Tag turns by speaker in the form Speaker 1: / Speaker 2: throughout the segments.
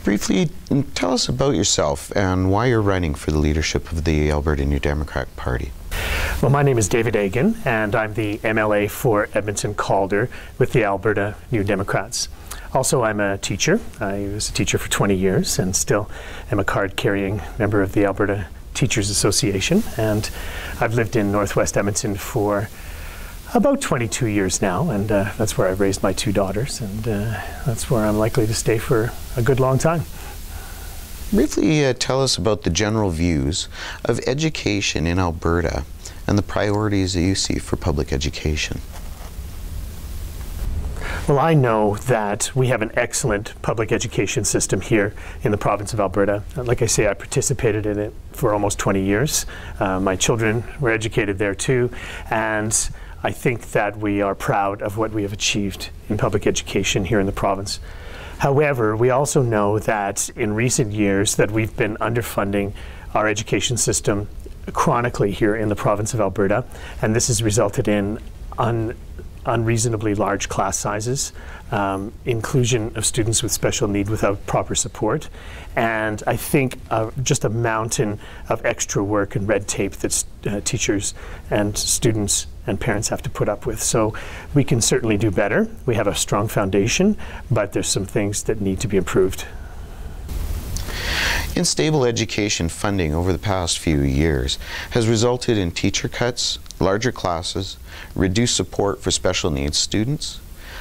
Speaker 1: Briefly, tell us about yourself and why you're running for the leadership of the Alberta New Democratic Party.
Speaker 2: Well, my name is David Eggen, and I'm the MLA for Edmonton-Calder with the Alberta New Democrats. Also, I'm a teacher. I was a teacher for 20 years and still am a card-carrying member of the Alberta Teachers Association. And I've lived in Northwest Edmonton for about 22 years now, and that's where I've raised my two daughters, and that's where I'm likely to stay for a good long time.
Speaker 1: Briefly tell us about the general views of education in Alberta and the priorities that you see for public education.
Speaker 2: Well, I know that we have an excellent public education system here in the province of Alberta. Like I say, I participated in it for almost 20 years. My children were educated there too, and I think that we are proud of what we have achieved in public education here in the province. However, we also know that in recent years that we've been underfunding our education system chronically here in the province of Alberta, and this has resulted in unreasonably large class sizes, inclusion of students with special need without proper support, and I think just a mountain of extra work and red tape that teachers and students and parents have to put up with. So we can certainly do better. We have a strong foundation, but there's some things that need to be improved.
Speaker 1: Unstable education funding over the past few years has resulted in teacher cuts, larger classes, reduced support for special needs students.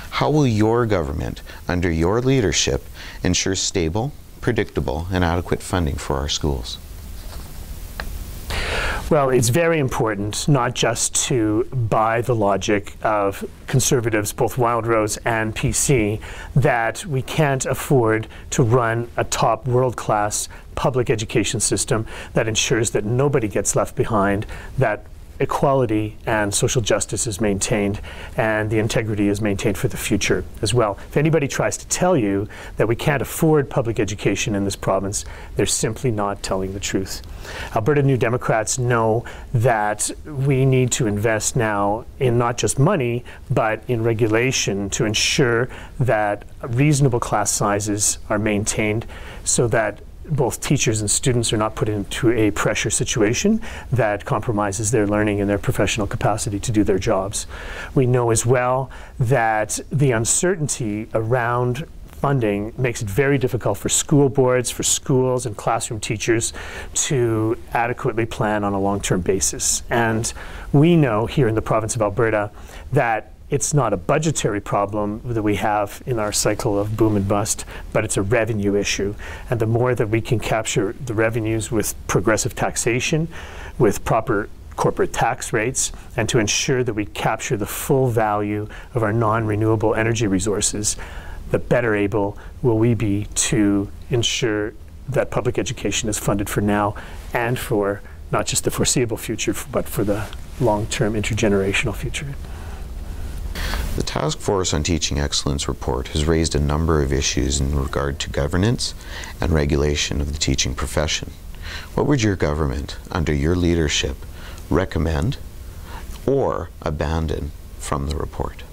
Speaker 1: How will your government, under your leadership, ensure stable, predictable, and adequate funding for our schools?
Speaker 2: Well, it's very important not just to buy the logic of conservatives, both Wildrose and PC, that we can't afford to run a top world-class public education system that ensures that nobody gets left behind, that equality and social justice is maintained, and the integrity is maintained for the future as well. If anybody tries to tell you that we can't afford public education in this province, they're simply not telling the truth. Alberta New Democrats know that we need to invest now in not just money, but in regulation to ensure that reasonable class sizes are maintained so that both teachers and students are not put into a pressure situation that compromises their learning and their professional capacity to do their jobs. We know as well that the uncertainty around funding makes it very difficult for school boards, for schools and classroom teachers to adequately plan on a long-term basis. And we know here in the province of Alberta that it's not a budgetary problem that we have in our cycle of boom and bust, but it's a revenue issue. And the more that we can capture the revenues with progressive taxation, with proper corporate tax rates, and to ensure that we capture the full value of our non-renewable energy resources, the better able will we be to ensure that public education is funded for now and for not just the foreseeable future, but for the long-term intergenerational future.
Speaker 1: The Task Force on Teaching Excellence report has raised a number of issues in regard to governance and regulation of the teaching profession. What would your government, under your leadership, recommend or abandon from the report?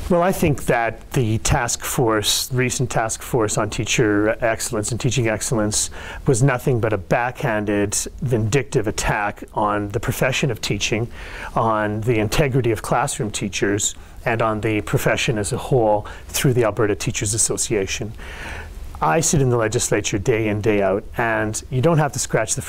Speaker 2: Well, I think that the task force, recent task force on teacher excellence and teaching excellence was nothing but a backhanded, vindictive attack on the profession of teaching, on the integrity of classroom teachers, and on the profession as a whole through the Alberta Teachers Association. I sit in the legislature day in, day out, and you don't have to scratch the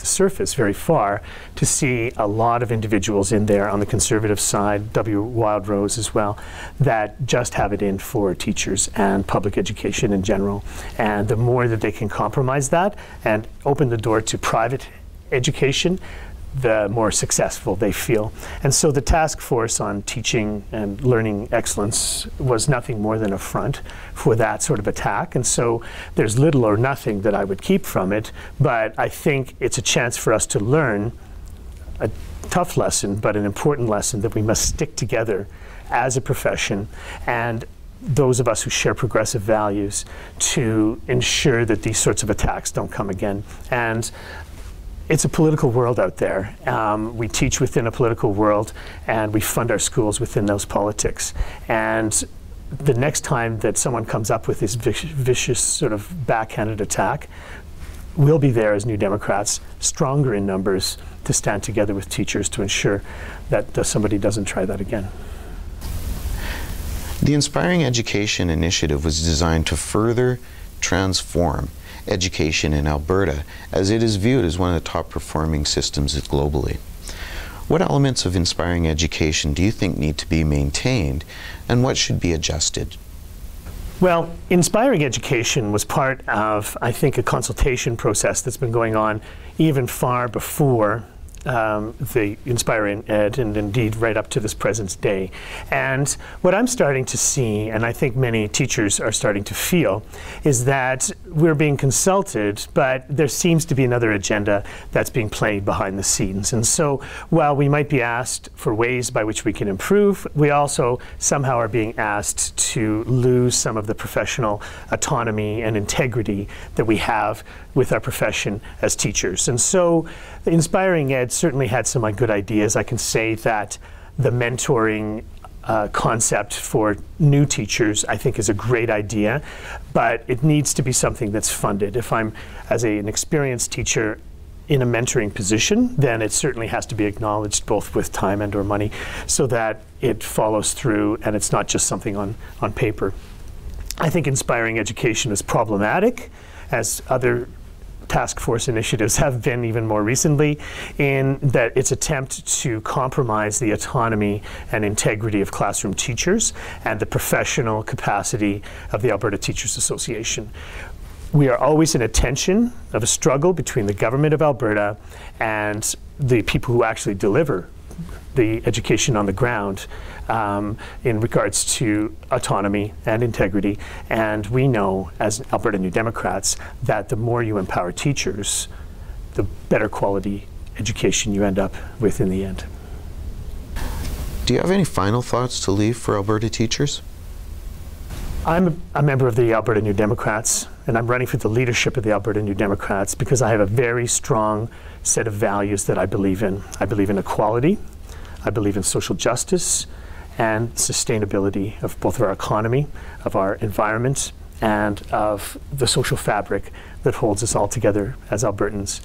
Speaker 2: surface very far to see a lot of individuals in there on the conservative side, W. Wildrose as well, that just have it in for teachers and public education in general. And the more that they can compromise that and open the door to private education, the more successful they feel. And so the task force on teaching and learning excellence was nothing more than a front for that sort of attack. And so there's little or nothing that I would keep from it, but I think it's a chance for us to learn a tough lesson, but an important lesson that we must stick together as a profession and those of us who share progressive values to ensure that these sorts of attacks don't come again. And it's a political world out there. We teach within a political world, and we fund our schools within those politics. And the next time that someone comes up with this vicious sort of backhanded attack, we'll be there as New Democrats, stronger in numbers, to stand together with teachers to ensure that somebody doesn't try that again.
Speaker 1: The Inspiring Education Initiative was designed to further transform education in Alberta, as it is viewed as one of the top performing systems globally. What elements of inspiring education do you think need to be maintained, and what should be adjusted?
Speaker 2: Well, inspiring education was part of, I think, a consultation process that's been going on even far before the Inspiring Ed, and indeed right up to this present day. And what I'm starting to see, and I think many teachers are starting to feel, is that we're being consulted, but there seems to be another agenda that's being played behind the scenes. And so while we might be asked for ways by which we can improve, we also somehow are being asked to lose some of the professional autonomy and integrity that we have with our profession as teachers. And so the Inspiring Ed certainly had some good ideas. I can say that the mentoring concept for new teachers, I think, is a great idea, but it needs to be something that's funded. If I'm, as an experienced teacher in a mentoring position, then it certainly has to be acknowledged both with time and or money, so that it follows through and it's not just something on paper. I think inspiring education is problematic, as other task force initiatives have been even more recently, in that its attempt to compromise the autonomy and integrity of classroom teachers and the professional capacity of the Alberta Teachers Association. We are always in a tension of a struggle between the government of Alberta and the people who actually deliver the education on the ground in regards to autonomy and integrity. And we know, as Alberta New Democrats, that the more you empower teachers, the better quality education you end up with in the end.
Speaker 1: Do you have any final thoughts to leave for Alberta teachers?
Speaker 2: I'm a member of the Alberta New Democrats, and I'm running for the leadership of the Alberta New Democrats because I have a very strong set of values that I believe in. I believe in equality, I believe in social justice, and sustainability of both our economy, of our environment, and of the social fabric that holds us all together as Albertans.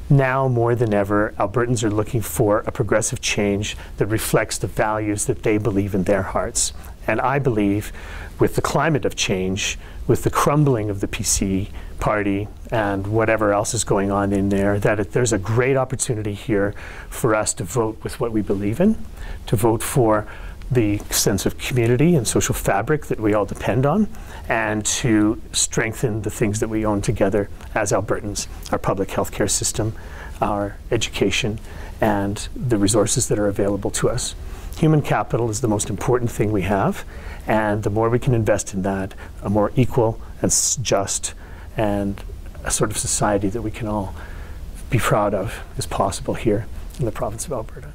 Speaker 2: Now more than ever, Albertans are looking for a progressive change that reflects the values that they believe in their hearts. And I believe with the climate of change, with the crumbling of the PC party and whatever else is going on in there, that there's a great opportunity here for us to vote with what we believe in, to vote for the sense of community and social fabric that we all depend on, and to strengthen the things that we own together as Albertans, our public healthcare system, our education, and the resources that are available to us. Human capital is the most important thing we have, and the more we can invest in that, a more equal and just and a sort of society that we can all be proud of is possible here in the province of Alberta.